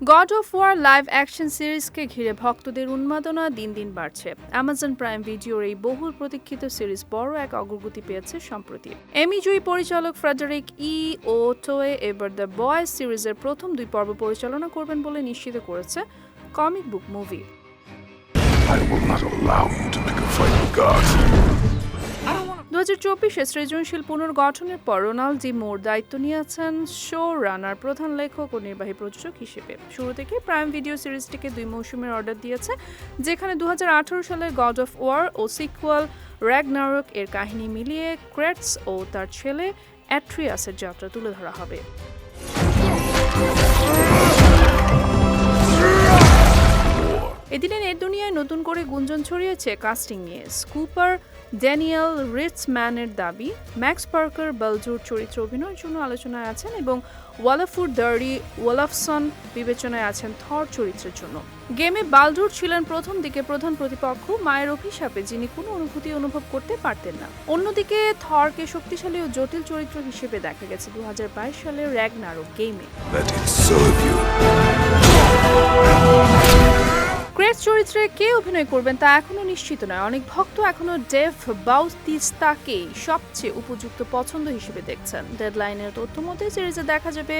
God of War live action সিরিজকে ঘিরে ভক্তদের উন্মাদনা দিন দিন বাড়ছে। অ্যামাজন প্রাইম ভিডিওর এই বহুল প্রতীক্ষিত সিরিজ বড় এক অগ্রগতি পেয়েছে সম্প্রতি। এমিজুই পরিচালক ফ্রেডারিক ই ও টোয়ে এবার দ্য বয়েজ সিরিজের প্রথম 2 পর্ব পরিচালনা করবেন বলে নিশ্চিত করেছে comic book movie. I will not allow you to pick a fight with God. 2024-এ সৃজনশীল পুনর্গঠনের পর রোনাল্ড ডি মোর দায়িত্ব নিয়েছেন শো রানার, প্রধান লেখক ও নির্বাহী প্রযোজক হিসেবে। শুরু থেকে প্রাইম ভিডিও সিরিজটিকে 2 মৌসুমের অর্ডার দিয়েছে, যেখানে 2018 সালের গড অফ ওয়ার ও সিকুয়াল র্যাগনারক এর কাহিনী মিলিয়ে ক্রেটস ও তার ছেলে অ্যাট্রিয়াসের যাত্রা তুলে ধরা হবে। এদিনে নেট দুনিয়ায় নতুন করে গুঞ্জন ছড়িয়েছে কাস্টিং নিয়ে। স্কুপার ড্যানিয়েল রিচম্যানের দাবি ম্যাক্স পার্কার বালজুর চরিত্রে অভিনয়ের জন্য আলোচনায় আছেন এবং ওয়ালাফুর দারি ওয়ালাফসন বিবেচনায় আছেন থর চরিত্রের জন্য। গেমে বালজুর ছিলেন প্রথম দিকে প্রধান প্রতিপক্ষ, মায়ের অভিশাপে, যিনি কোনো অনুভূতি অনুভব করতে পারতেন না। অন্যদিকে থরকে শক্তিশালী ও জটিল চরিত্র হিসেবে দেখা গেছে 2022 সালের র্যাগনারক গেমে। ক্রেটস চরিত্রে কে অভিনয় করবেন তা এখনও নিশ্চিত নয়। অনেক ভক্ত এখনও ডেভ বাউতিস্তাকেই সবচেয়ে উপযুক্ত পছন্দ হিসেবে দেখছেন। ডেডলাইনের তথ্য মতে সিরিজে দেখা যাবে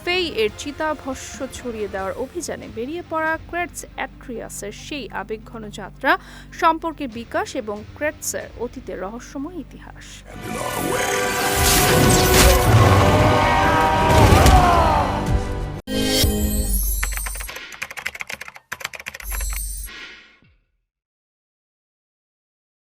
ফেই এর চিতাভস্য ছড়িয়ে দেওয়ার অভিযানে বেরিয়ে পড়া ক্রেটস অ্যাট্রিয়াসের সেই আবেগঘন যাত্রা, সম্পর্কের বিকাশ এবং ক্রেটসের অতীতের রহস্যময় ইতিহাস।